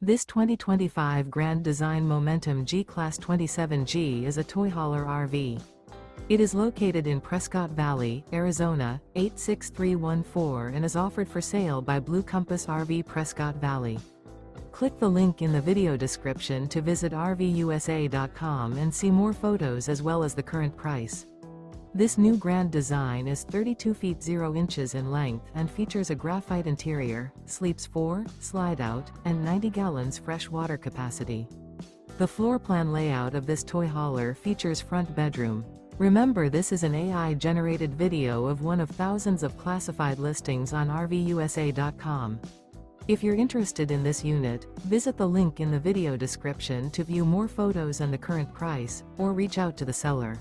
This 2025 Grand Design Momentum G-Class 27G is a toy hauler RV. It is located in Prescott Valley, Arizona, 86314 and is offered for sale by Blue Compass RV Prescott Valley. Click the link in the video description to visit RVUSA.com and see more photos as well as the current price. This new grand design is 32 feet 0 inches in length and features a graphite interior, sleeps 4, slide-out, and 90 gallons fresh water capacity. The floor plan layout of this toy hauler features front bedroom. Remember, this is an AI-generated video of one of thousands of classified listings on RVUSA.com. If you're interested in this unit, visit the link in the video description to view more photos and the current price, or reach out to the seller.